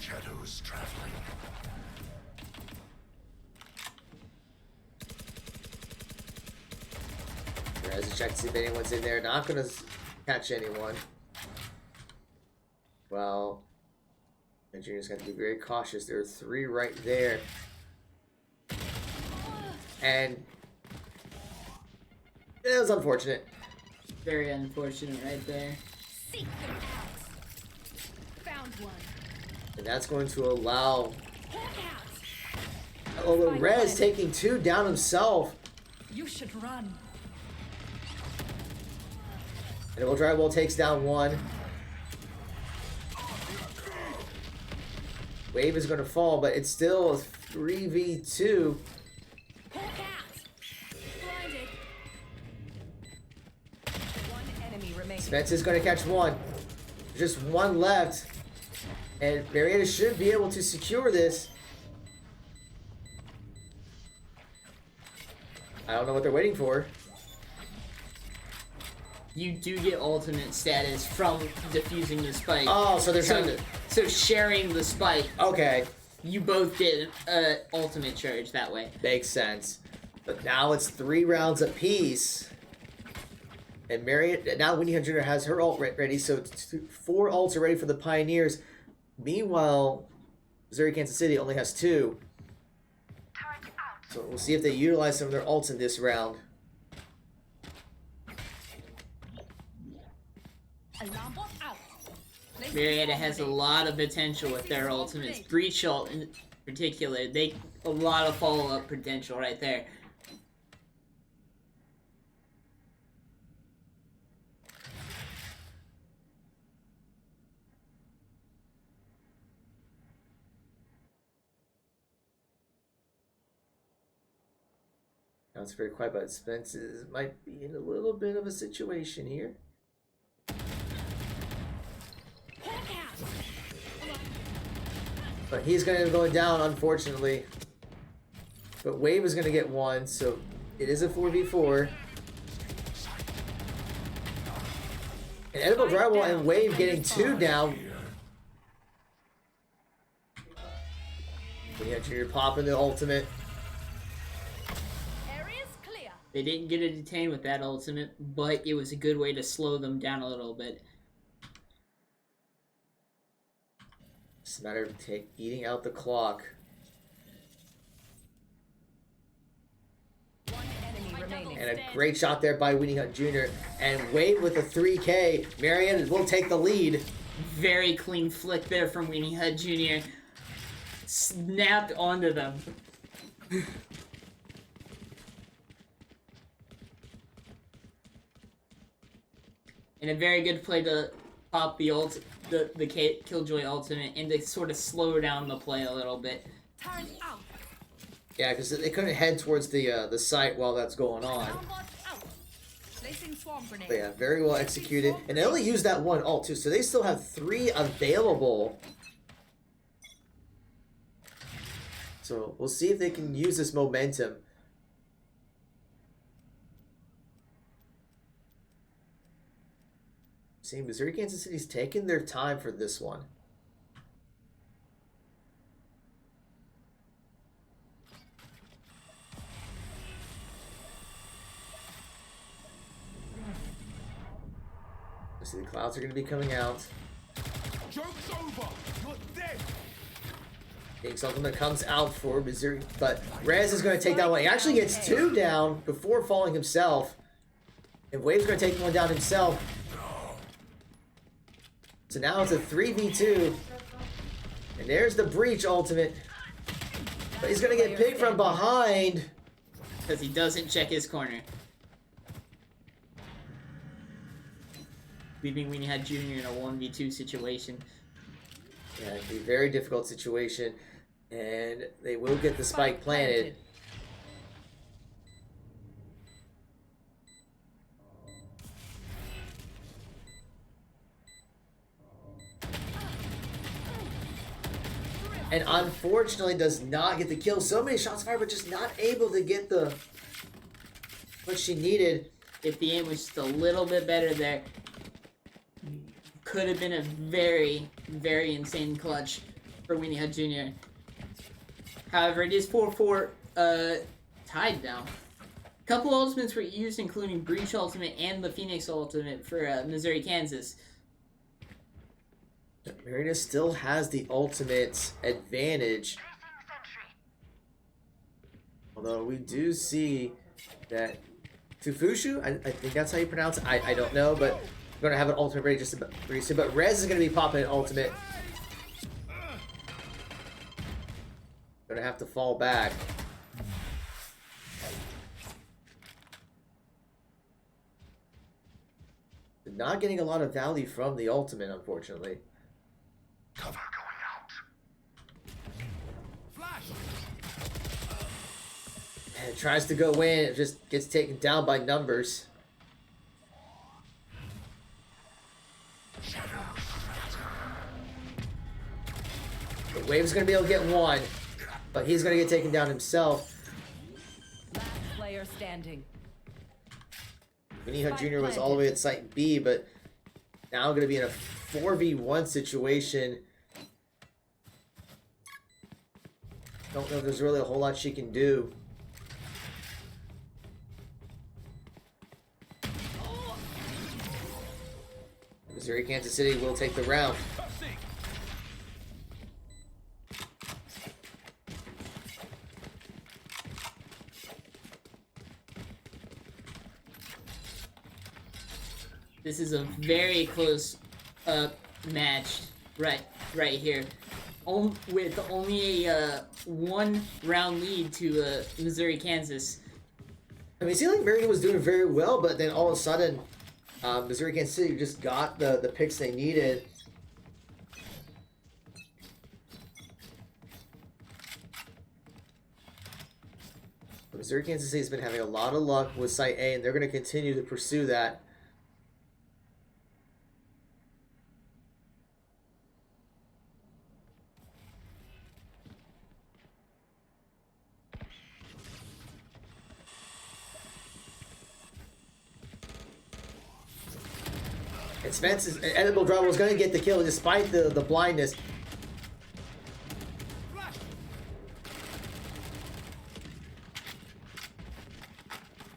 Shadows traveling. As a check to see if anyone's in there. Not gonna catch anyone. Well, Junior's got to be very cautious. There are 3 right there. And it was unfortunate. Very unfortunate right there. Seek them out. Found one. And that's going to allow Hawk out. although Rez taking 2 down himself. You should run. And Will Drywall takes down 1. Wave is going to fall, but it's still a 3v2. Hawk out. Blinded. One enemy remaining. Spence is going to catch 1. Just 1 left. And Marietta should be able to secure this. I don't know what they're waiting for. You do get ultimate status from defusing the spike. Oh, so they're trying to... So sharing the spike, Okay. you both get ultimate charge that way. Makes sense. But now it's 3 rounds apiece. And Marietta... Now Winnie Jr. has her ult ready, so 4 ults are ready for the Pioneers. Meanwhile, Missouri, Kansas City only has 2. So we'll see if they utilize some of their ults in this round. Alarm bot out. Placing Marietta swarm has a grenade. lot of potential with their ultimates. Breach ult in particular, a lot of follow-up potential right there. Now it's very quiet, but Spence might be in a little bit of a situation here. Hawk out. But he's going to go down, unfortunately. But Wave is going to get 1, so it is a 4v4. And Edible Drywall and Wave getting 2 down. We have Junior popping the ultimate. Area's clear. They didn't get a detain with that ultimate, but it was a good way to slow them down a little bit. It's a matter of eating out the clock. One enemy remaining. And a great shot there by Winnie Hunt Jr. And Wave with a 3K. Marietta will take the lead. Very clean flick there from Weenie Hud Jr. Snapped onto them. And a very good play to pop the Killjoy ultimate and to sort of slow down the play a little bit. Turn out. Yeah, because they couldn't head towards the site while that's going on. Alarm bot out. Placing swarm grenade. But yeah, very well executed. And they only used that 1 ult too, so they still have 3 available. So we'll see if they can use this momentum. See, Missouri, Kansas City's taking their time for this one. See, the clouds are going to be coming out. Joke's over. You're dead. King's ultimate comes out for Missouri, but Rez is going to take down 1. He actually gets 2 down before falling himself. And Wave's going to take 1 down himself. So now it's a 3v2. And there's the Breach ultimate. But he's gonna get picked from behind. Because he doesn't check his corner. Leaving Weenie Hut Jr. in a 1v2 situation. Yeah, it'd be a very difficult situation. And they will get the spike planted. And unfortunately does not get the kill. So many shots fired, but just not able to get the what she needed. If the aim was just a little bit better there, could have been a very, very insane clutch for Weenie Hut Jr. However, it is 4-4 tied now. A couple ultimates were used, including Breach Ultimate and the Phoenix Ultimate for Missouri, Kansas. Marietta still has the ultimate advantage. Although we do see that Fufushu, I think that's how you pronounce it. I don't know, but we're going to have an ultimate ready just about pretty soon. But Rez is going to be popping an ultimate. Going to have to fall back. Not getting a lot of value from the ultimate, unfortunately. Cover going out. Flash! And it tries to go in, it just gets taken down by numbers. The Wave's gonna be able to get one, but he's gonna get taken down himself. Last player standing. Weenie Hut Jr. was all the way at site B, but now gonna be in a 4v1 situation. Don't know if there's really a whole lot she can do. Missouri, Kansas City will take the round. This is a very close match right here. With only a 1 round lead to Missouri, Kansas. I mean, it seemed like Marietta was doing very well, but then all of a sudden, Missouri, Kansas City just got the picks they needed. Missouri, Kansas City has been having a lot of luck with Site A, and they're going to continue to pursue that. And Spence's edible drop was going to get the kill despite the blindness.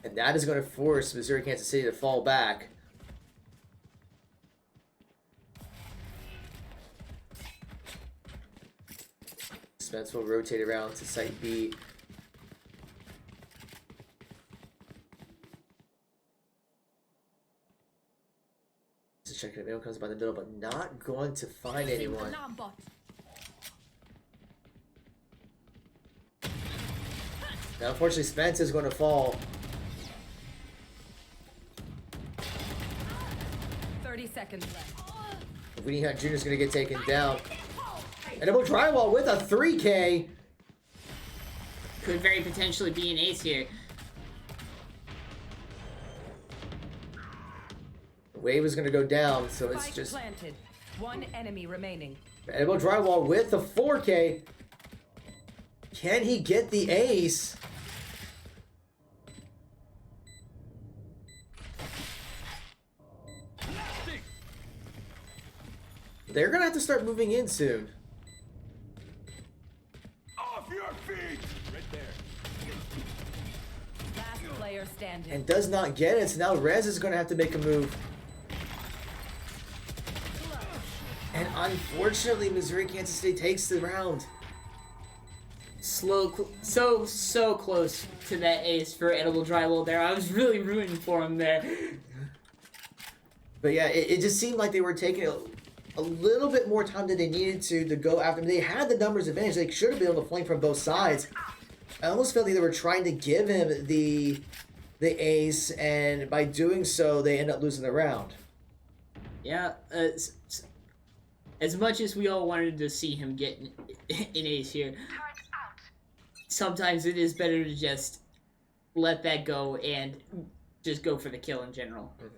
And that is going to force Missouri, Kansas City to fall back. Spence will rotate around to site B. Checking if anyone comes by the middle, but not going to find anyone. Now, unfortunately, Spence is going to fall. 30 seconds left. Weenie Hut Jr. is going to get taken down. And double drywall with a 3K. Could very potentially be an ace here. Wave is going to go down, so it's Spike just planted. 1 enemy remaining. Edible Drywall with the 4K. Can he get the ace? They're going to have to start moving in soon. Off your feet! Right there. Last player standing. And does not get it, so now Rez is going to have to make a move. And unfortunately, Missouri, Kansas State takes the round. So close to that ace for Edible Drywall there. I was really rooting for him there. But yeah, it just seemed like they were taking it a little bit more time than they needed to go after him. They had the numbers advantage. They should have been able to flank from both sides. I almost felt like they were trying to give him the ace, and by doing so, they end up losing the round. Yeah, as much as we all wanted to see him get an ace here, sometimes it is better to just let that go and just go for the kill in general. Mm-hmm.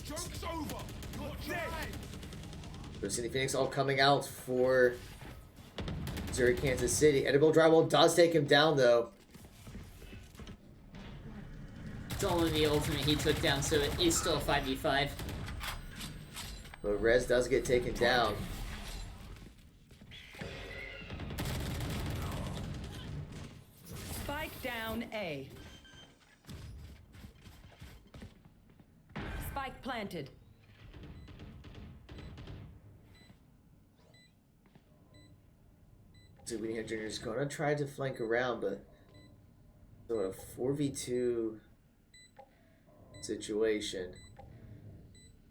Joke's over. You're dead. So City Phoenix all coming out for Missouri, Kansas City. Edible Drywall does take him down, though. It's only the ultimate he took down, so it is still a 5v5. But Rez does get taken down. Spike down A. Spike planted. So we have Junior's gonna try to flank around, but so a 4v2 situation.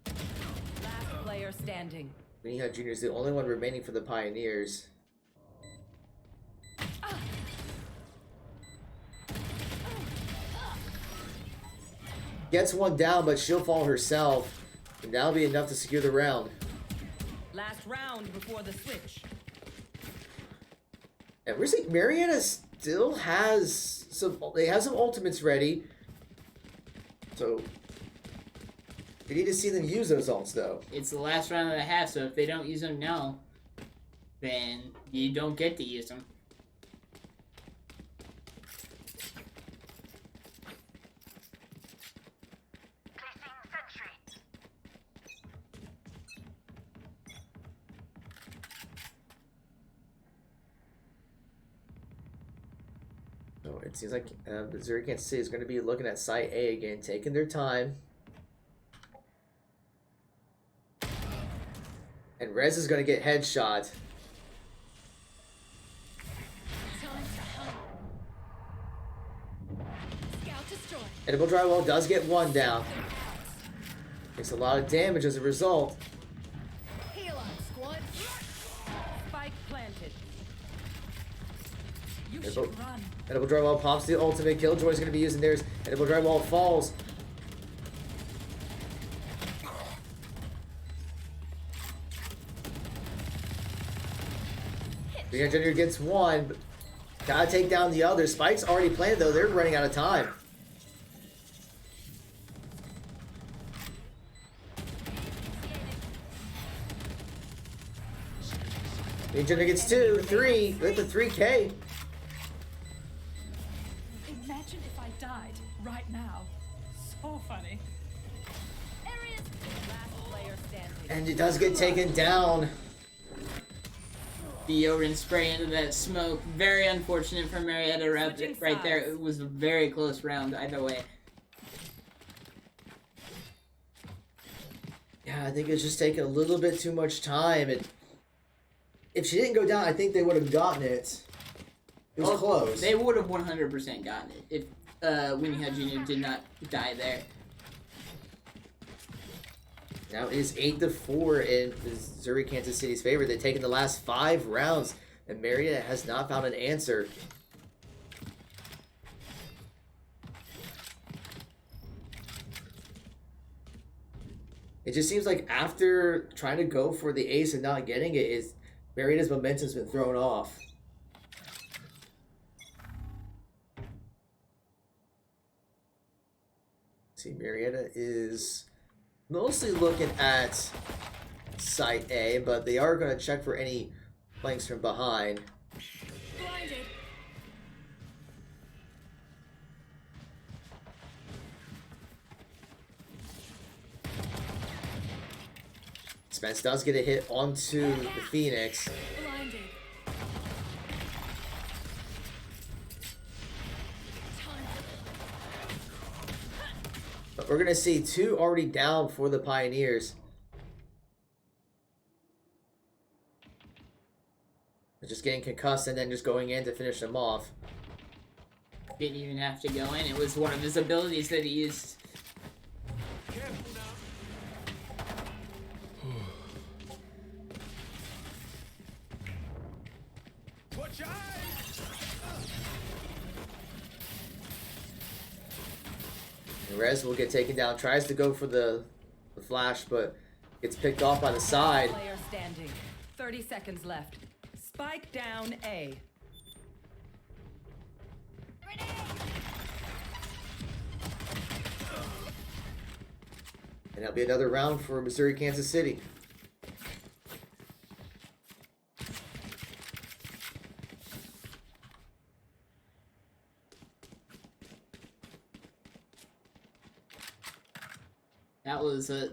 Last player standing. Minihao Jr. is the only one remaining for the Pioneers. Gets one down, but she'll fall herself. And that'll be enough to secure the round. Last round before the switch. And we're seeing Marietta still has they have some ultimates ready. So we need to see them use those ults, though. It's the last round of the half, so if they don't use them now, then you don't get to use them. So it seems like Missouri, Kansas City is going to be looking at Site A again, taking their time. And Rez is going to get headshot. Scout destroyed. Edible Drywall does get one down. Takes a lot of damage as a result. Heal up, squad. Spike planted. You Edible, should run. Edible Drywall pops the ultimate. Killjoy's going to be using theirs. Edible Drywall falls. Green Junior gets one, but gotta take down the other. Spike's already planted, though. They're running out of time. Green Junior gets 2, 3, with the 3K. Imagine if I died right now. So funny. Areas. Last player standing. And it does get taken down. Deodorant spray into that smoke. Very unfortunate for Marietta right there. It was a very close round either way. Yeah, I think it's just taking a little bit too much time. And if she didn't go down, I think they would have gotten it. It was close. They would have 100% gotten it if Winnie Jr. did not die there. Now it is 8-4 in Missouri, Kansas City's favor. They've taken the last 5 rounds, and Marietta has not found an answer. It just seems like after trying to go for the ace and not getting it, Marietta's momentum's been thrown off. See, Marietta is mostly looking at Site A, but they are going to check for any flanks from behind. Blinded. Spence does get a hit onto the Phoenix. Blinded. Time. But we're going to see 2 already down for the Pioneers. just getting concussed and then just going in to finish him off. Didn't even have to go in. It was one of his abilities that he used. Careful now. Watch your eyes. And Rez will get taken down. Tries to go for the flash, but gets picked off by the side. Player standing. 30 seconds left. Spike down A. And that'll be another round for Missouri, Kansas City.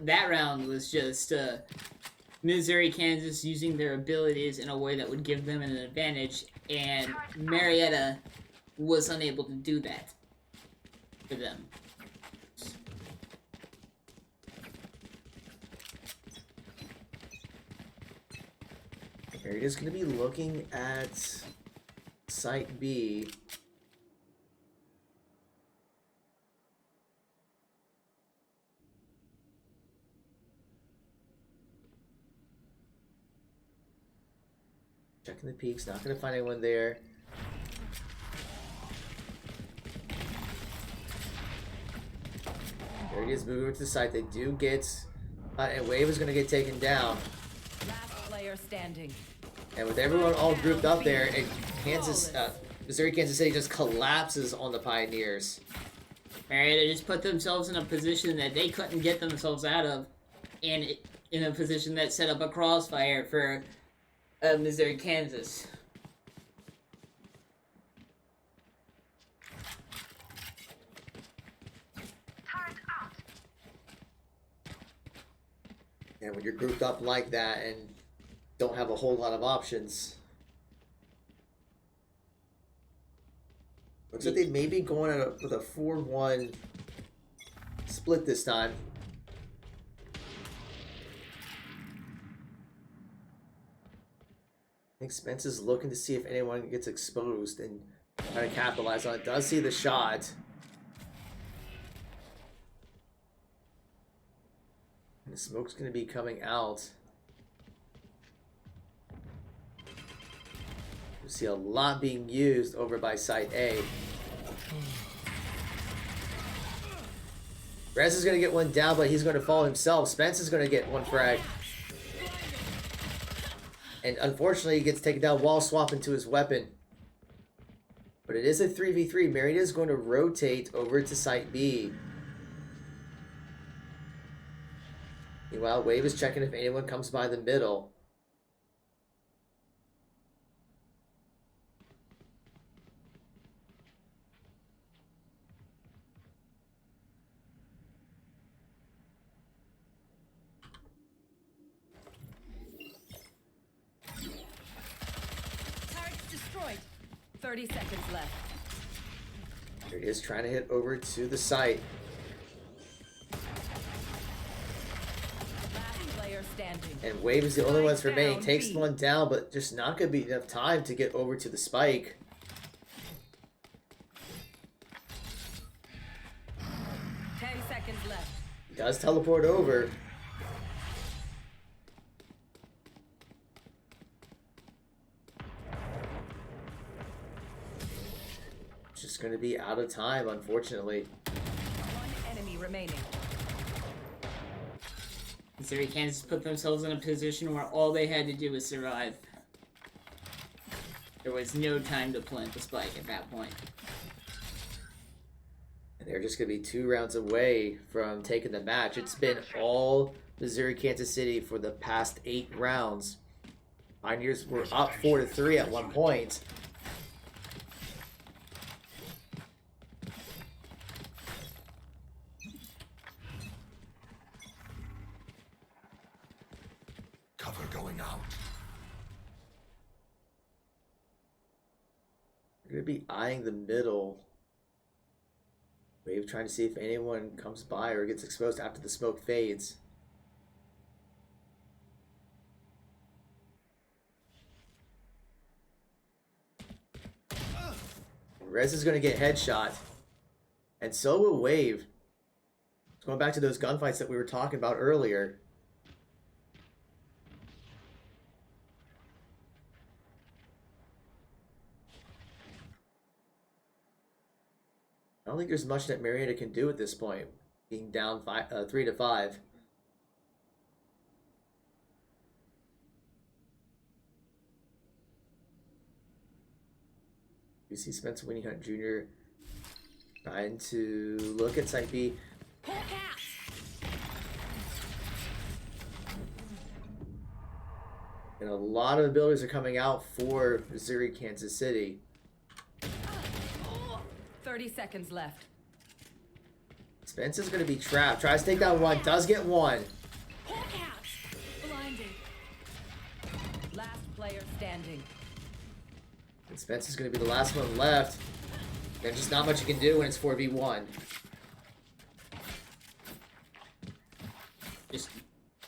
That round was just Missouri, Kansas using their abilities in a way that would give them an advantage, and Marietta was unable to do that for them. Marietta's going to be looking at Site B. Checking the peaks, not going to find anyone there. There he is, moving over to the site. They do get, and Wave is going to get taken down. Last player standing. And with everyone all grouped up there, Missouri, Kansas City just collapses on the Pioneers. Marietta just put themselves in a position that they couldn't get themselves out of, and in a position that set up a crossfire for Missouri, Kansas. And when you're grouped up like that and don't have a whole lot of options, looks like they may be going with a 4-1 split this time. I think Spence is looking to see if anyone gets exposed and trying to capitalize on it. Does see the shot. And the smoke's going to be coming out. You see a lot being used over by Site A. Rez is going to get one down, but he's going to fall himself. Spence is going to get one frag. And unfortunately, he gets taken down while swapping to his weapon. But it is a 3v3. Marietta is going to rotate over to Site B. Meanwhile, Wave is checking if anyone comes by the middle. Target's destroyed. 30 seconds left. There he is trying to hit over to the site. Last player standing. And Wave is the only ones Spike remaining. down Takes B. one down, but just not going to be enough time to get over to the spike. 10 seconds left. He does teleport over. Just going to be out of time, unfortunately. One enemy remaining. Missouri, Kansas put themselves in a position where all they had to do was survive. There was no time to plant the spike at that point. And they're just going to be 2 rounds away from taking the match. It's been all Missouri, Kansas City for the past 8 rounds. Pioneers were up 4-3 at one point. Cover going out. We're going to be eyeing the middle. Wave trying to see if anyone comes by or gets exposed after the smoke fades. Rez is going to get headshot. And so will Wave. Going back to those gunfights that we were talking about earlier. I don't think there's much that Marietta can do at this point, being down 3-5. You see Spencer Winnie Hunt Jr. trying to look at Site B. And a lot of abilities are coming out for Missouri, Kansas City. 30 seconds left. Spence is going to be trapped. Tries to take down one. Does get one. Blinded. Last player standing. And Spence is going to be the last one left. There's just not much you can do when it's 4v1. Just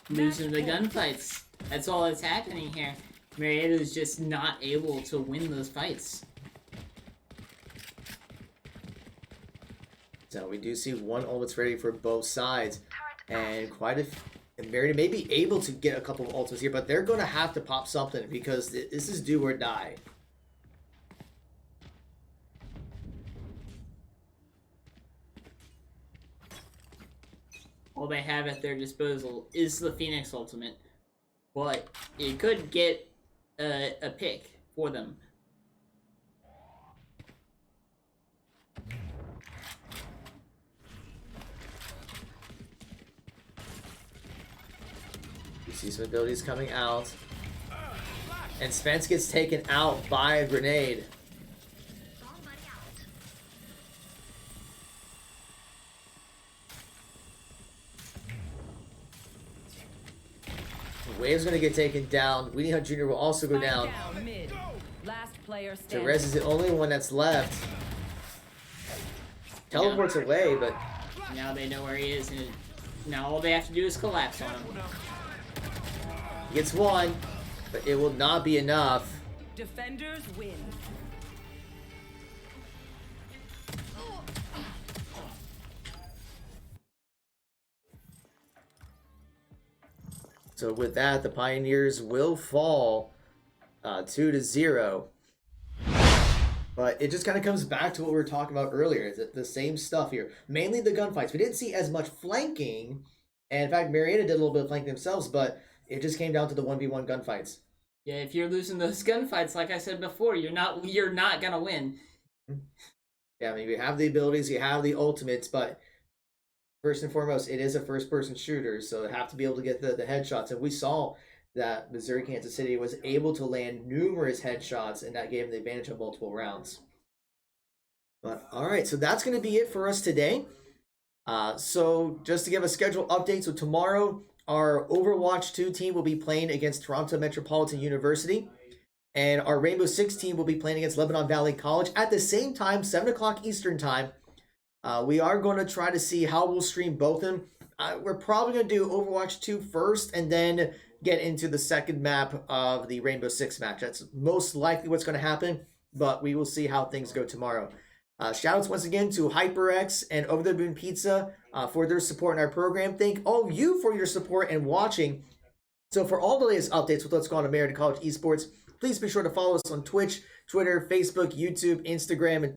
losing the gunfights. That's all that's happening here. Marietta is just not able to win those fights. So we do see one ultimate's ready for both sides. And and Marietta may be able to get a couple of ultimates here, but they're going to have to pop something because this is do or die. All they have at their disposal is the Phoenix ultimate. But it could get a pick for them. You see some abilities coming out. And Spence gets taken out by a grenade. Wave's going to get taken down. Weenie Hunt Jr. will also go down. Mid. Last player standing. Jerez is the only one that's left. Teleports away, but Now they know where he is, and now all they have to do is collapse on him. he gets one, but it will not be enough. Defenders win. So with that, the Pioneers will fall 2-0. But it just kind of comes back to what we were talking about earlier. It's the same stuff here. Mainly the gunfights. We didn't see as much flanking. And in fact, Marietta did a little bit of flanking themselves, but it just came down to the 1v1 gunfights. Yeah, if you're losing those gunfights, like I said before, you're not gonna win. Yeah, I mean, you have the abilities, you have the ultimates, but first and foremost, it is a first-person shooter, so they have to be able to get the headshots. And we saw that Missouri, Kansas City was able to land numerous headshots, and that gave them the advantage of multiple rounds. But, all right, so that's going to be it for us today. So just to give a schedule update, so tomorrow our Overwatch 2 team will be playing against Toronto Metropolitan University, and our Rainbow Six team will be playing against Lebanon Valley College at the same time, 7 o'clock Eastern time. We are going to try to see how we'll stream both of them. We're probably going to do Overwatch 2 first and then get into the second map of the Rainbow Six match. That's most likely what's going to happen, but we will see how things go tomorrow. Shoutouts once again to HyperX and Over the Moon Pizza for their support in our program. Thank all of you for your support and watching. So for all the latest updates with what's going on at Marietta College Esports, please be sure to follow us on Twitch, Twitter, Facebook, YouTube, Instagram, and